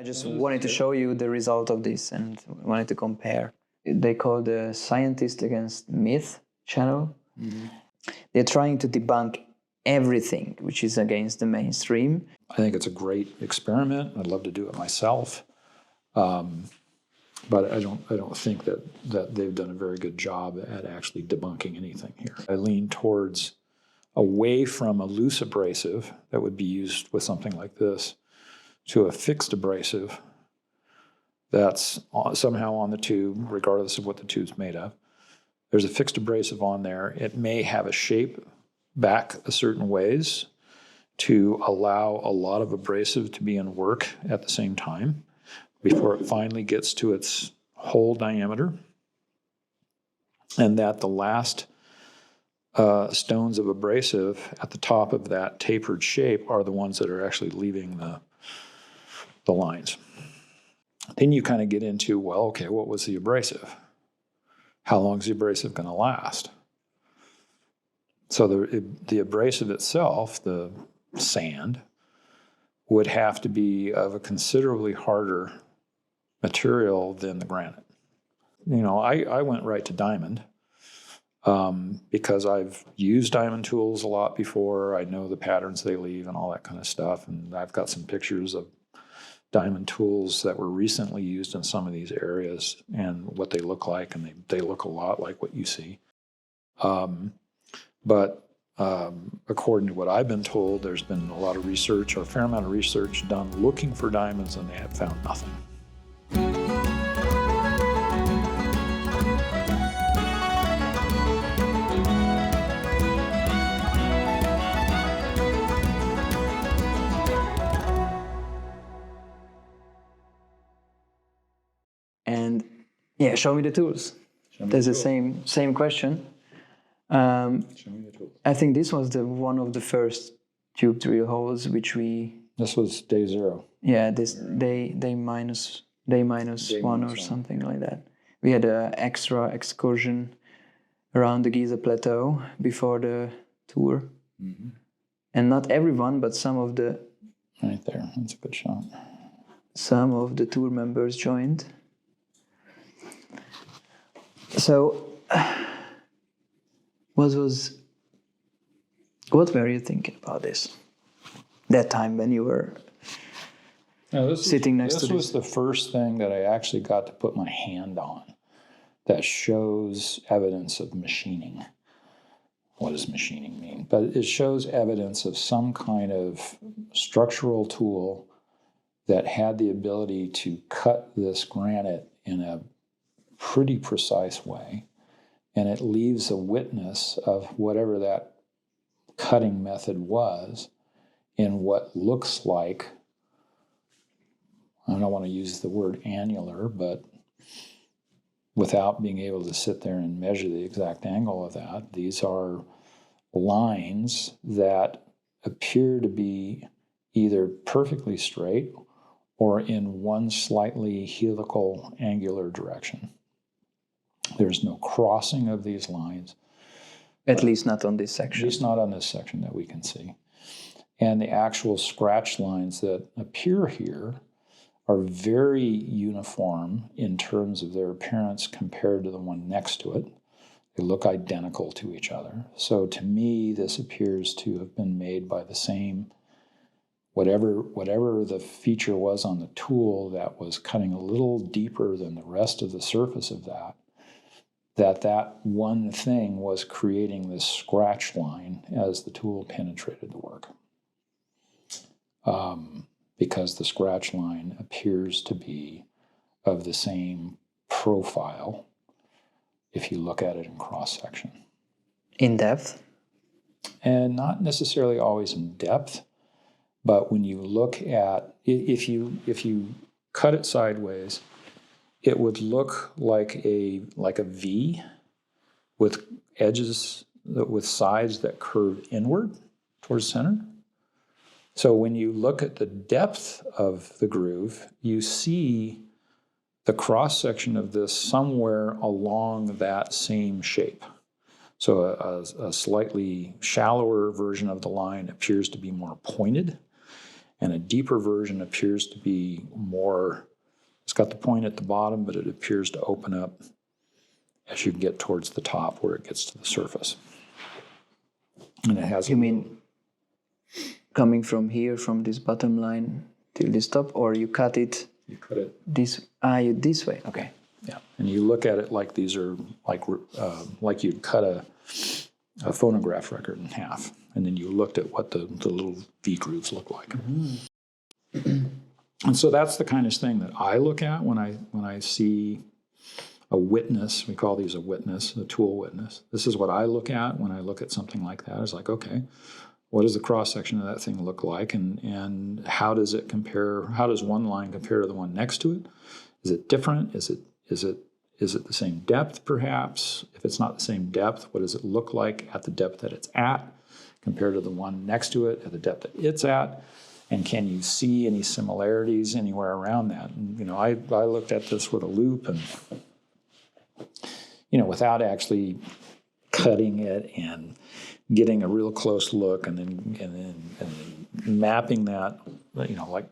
I just wanted to show you the result of this and wanted to compare. They call the Scientist Against Myth channel. Mm-hmm. They're trying to debunk everything which is against the mainstream. I think it's a great experiment. I'd love to do it myself. But I don't think that they've done a very good job at actually debunking anything here. I lean towards away from a loose abrasive that would be used with something like this to a fixed abrasive that's somehow on the tube, regardless of what the tube's made of. There's a fixed abrasive on there. It may have a shape back a certain ways to allow a lot of abrasive to be in work at the same time before it finally gets to its whole diameter, and that the last stones of abrasive at the top of that tapered shape are the ones that are actually leaving the lines. Then you kind of get into, well, okay, what was the abrasive? How long is the abrasive going to last? So the abrasive itself, the sand, would have to be of a considerably harder material than the granite. You know, I went right to diamond because I've used diamond tools a lot before. I know the patterns they leave and all that kind of stuff. And I've got some pictures of diamond tools that were recently used in some of these areas and what they look like, and they look a lot like what you see. But according to what I've been told, there's been a lot of research, or a fair amount of research done looking for diamonds, and they have found nothing. And yeah, show me the tools. There's the same question. Show me the tools. I think this was one of the first tube drill holes which we. This was day 0. Yeah, this day minus one or something like that. We had an extra excursion around the Giza Plateau before the tour, and not everyone, but some of the. Right there, that's a good shot. Some of the tour members joined. So, what were you thinking about this? That time when you were sitting next to this? This was the first thing that I actually got to put my hand on that shows evidence of machining. What does machining mean? But it shows evidence of some kind of structural tool that had the ability to cut this granite in a pretty precise way, and it leaves a witness of whatever that cutting method was in what looks like, I don't want to use the word annular, but without being able to sit there and measure the exact angle of that, these are lines that appear to be either perfectly straight or in one slightly helical angular direction. There's no crossing of these lines. At least not on this section. At least not on this section that we can see. And the actual scratch lines that appear here are very uniform in terms of their appearance compared to the one next to it. They look identical to each other. So to me, this appears to have been made by the same, whatever the feature was on the tool that was cutting a little deeper than the rest of the surface of that one thing was creating this scratch line as the tool penetrated the work. Because the scratch line appears to be of the same profile if you look at it in cross-section. In depth? And not necessarily always in depth, but when you look at, if you cut it sideways, it would look like a V with edges, with sides that curve inward towards center. So when you look at the depth of the groove, you see the cross-section of this somewhere along that same shape. So a slightly shallower version of the line appears to be more pointed, And a deeper version appears to be more, it's got the point at the bottom, but it appears to open up as you get towards the top where it gets to the surface. And it has. You mean coming from here, from this bottom line till this top, or you cut it? You cut it this way. Okay. Yeah, and you look at it like these are like you'd cut a phonograph record in half, and then you looked at what the little V grooves look like. Mm-hmm. And so that's the kind of thing that I look at when I see a witness. We call these a witness, a tool witness. This is what I look at when I look at something like that. It's like, okay, what does the cross section of that thing look like, and how does it compare? How does one line compare to the one next to it? Is it different? Is it the same depth, perhaps? If it's not the same depth, what does it look like at the depth that it's at compared to the one next to it at the depth that it's at? And can you see any similarities anywhere around that? And, I looked at this with a loop and, without actually cutting it and getting a real close look and then mapping that, like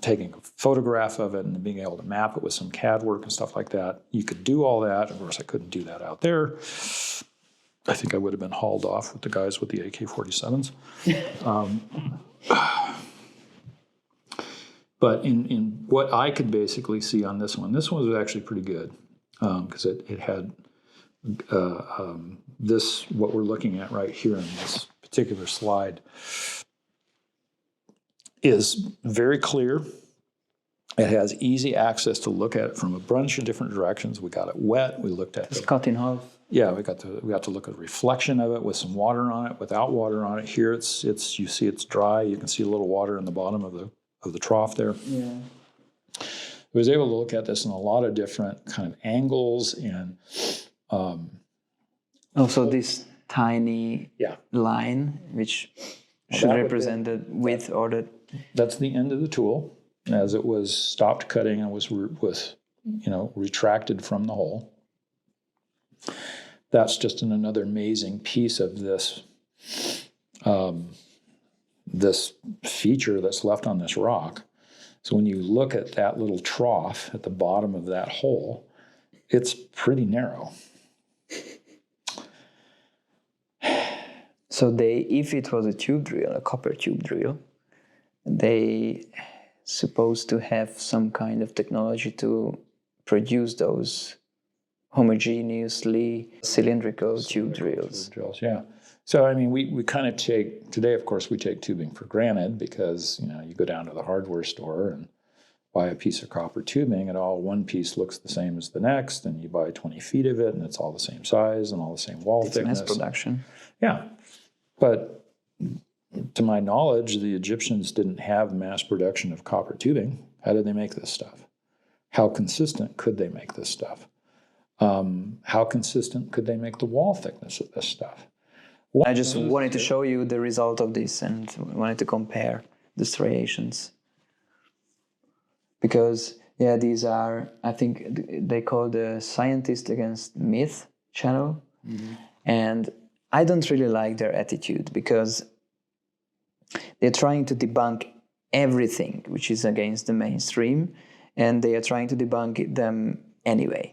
taking a photograph of it and being able to map it with some CAD work and stuff like that. You could do all that. Of course, I couldn't do that out there. I think I would have been hauled off with the guys with the AK-47s. But in what I could basically see on this one was actually pretty good because it had this, what we're looking at right here in this particular slide, is very clear. It has easy access to look at it from a bunch of different directions. We got it wet. We looked at it's cut in half. Yeah, we got to look at the reflection of it with some water on it, without water on it. Here it's you see it's dry. You can see a little water in the bottom of the trough there. Yeah. I was able to look at this in a lot of different kind of angles and also this tiny line which should represent the width or the. That's the end of the tool as it was stopped cutting and was retracted from the hole. That's just another amazing piece of this this feature that's left on this rock. So when you look at that little trough at the bottom of that hole, it's pretty narrow. So if it was a tube drill, a copper tube drill, they supposed to have some kind of technology to produce those homogeneously cylindrical tube drills. Yeah. So, we kind of today, of course, we take tubing for granted because, you go down to the hardware store and buy a piece of copper tubing and one piece looks the same as the next, and you buy 20 feet of it and it's all the same size and all the same wall thickness. It's mass production. Yeah. But to my knowledge, the Egyptians didn't have mass production of copper tubing. How did they make this stuff? How consistent could they make this stuff? How consistent could they make the wall thickness of this stuff? I just wanted to show you the result of this and wanted to compare the striations. Because, these are, I think they call the scientist against myth channel. Mm-hmm. And I don't really like their attitude because they're trying to debunk everything which is against the mainstream, and they are trying to debunk them anyway.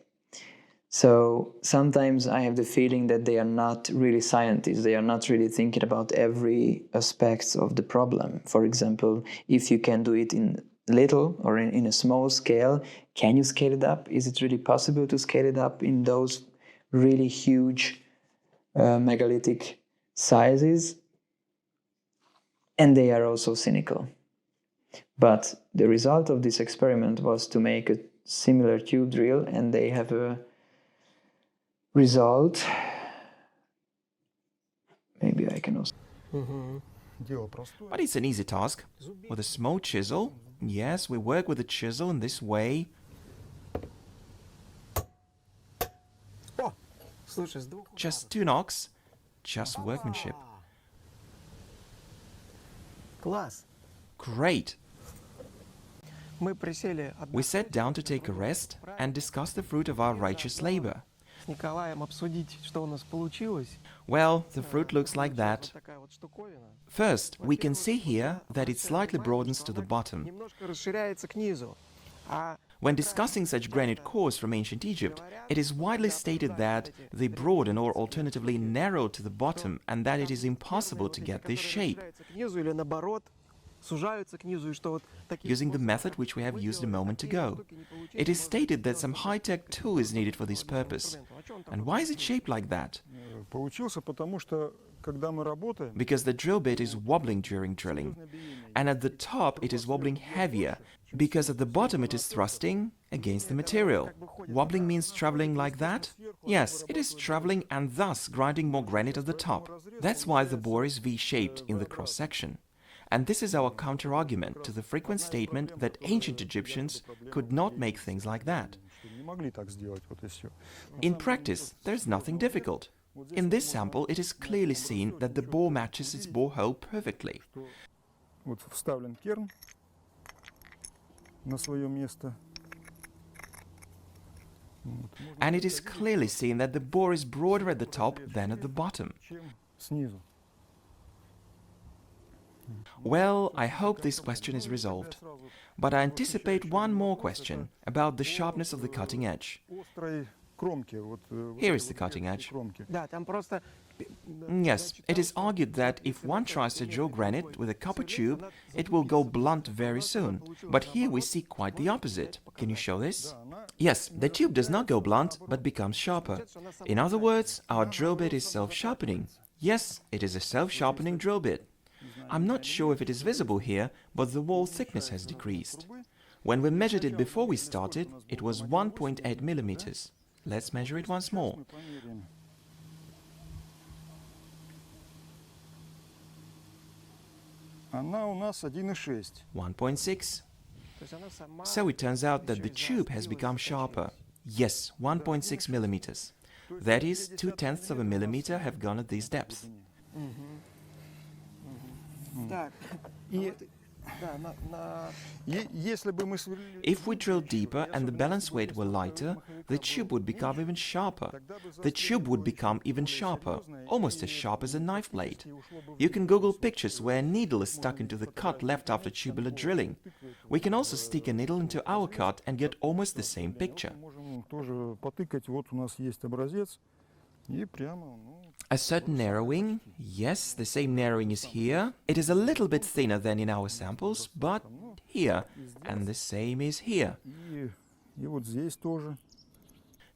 So sometimes I have the feeling that they are not really scientists. They are not really thinking about every aspect of the problem. For example, if you can do it in little or in a small scale, can you scale it up? Is it really possible to scale it up in those really huge megalithic sizes? And they are also cynical. But the result of this experiment was to make a similar tube drill, and they have a result. Maybe I can also. But it's an easy task. With a small chisel. Yes, we work with a chisel in this way. Just 2 knocks. Just workmanship. Great. We sat down to take a rest and discuss the fruit of our righteous labor. с Николаем обсудить, что у нас получилось. Well, the fruit looks like that. Вот такая вот штуковина. First, we can see here that it slightly broadens to the bottom. Немножко расширяется к низу. А When discussing such granite cores from ancient Egypt, it is widely stated that they broaden or alternatively narrow to the bottom and that it is impossible to get this shape, расширяются к низу или наоборот, сужаются к низу, и что вот такие using the method which we have used a moment ago. It is stated that some high-tech tool is needed for this purpose. And why is it shaped like that? Получился, потому что, когда мы работаем, Because the drill bit is wobbling during drilling, and at the top it is wobbling heavier, because at the bottom it is thrusting against the material. Wobbling means traveling like that? Yes, it is traveling and thus grinding more granite at the top. That's why the bore is V-shaped in the cross-section. And this is our counter-argument to the frequent statement that ancient Egyptians could not make things like that. что не могли так сделать, вот и все. In practice, there's nothing difficult. In this sample, it is clearly seen that the bore matches its borehole perfectly. Вот вставлен керн на свое место. And it is clearly seen that the bore is broader at the top than at the bottom. Чем снизу. Well, I hope this question is resolved. But I anticipate one more question about the sharpness of the cutting edge. Острой кромки. Вот, Here is the cutting edge. кромки. Да, там просто... Yes, it is argued that if one tries to drill granite with a copper tube, it will go blunt very soon. But here we see quite the opposite. Can you show this? Yes, the tube does not go blunt, but becomes sharper. In other words, our drill bit is self-sharpening. Yes, it is a self-sharpening drill bit. I'm not sure if it is visible here, but the wall thickness has decreased. When we measured it before we started, it was 1.8 millimeters. Let's measure it once more. Мы померяем. Она у нас 1,6. 1.6. То есть она сама... So it turns out that the tube has become sharper. Yes, 1.6 millimeters. That is, 0.2 of a millimeter have gone at this depth. Так, и... Да, Если бы мы сверлили... If we drill deeper and the balance weight were lighter, the tube would become even sharper. The tube would become even sharper, almost as sharp as a knife blade. You can Google pictures where a needle is stuck into the cut left after tubular drilling. We can also stick a needle into our cut and get almost the same picture. Можем тоже потыкать. Вот у нас есть образец. И прямо, ну... A certain narrowing, yes, the same narrowing is here. It is a little bit thinner than in our samples, but here, and the same is here. И вот здесь тоже,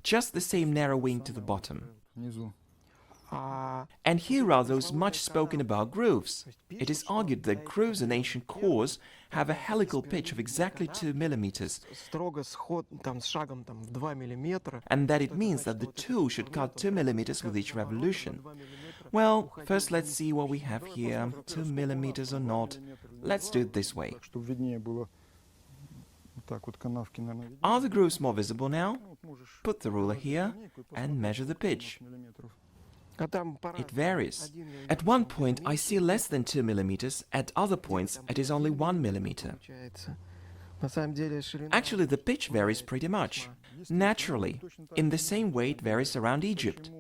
Just the same narrowing to the bottom. внизу. And here are those much spoken about grooves. It is argued that grooves in ancient cores have a helical pitch of exactly 2 millimeters, строго сход, там, с шагом там, в 2 миллиметра. and that it means that the tool should cut 2 millimeters with each revolution. Well, first let's see what we have here, 2 millimeters or not. Let's do it this way. Так, чтобы виднее было. Вот так вот канавки, наверное, виднее. Are the grooves more visible now? Вот можешь Put the ruler here and measure the pitch. миллиметров. А там It varies. At one point I see less than 2 millimeters, at other points it is only 1 millimeter. получается. На самом деле ширина... Actually, the pitch varies pretty much. Naturally, in the same way it varies around Egypt.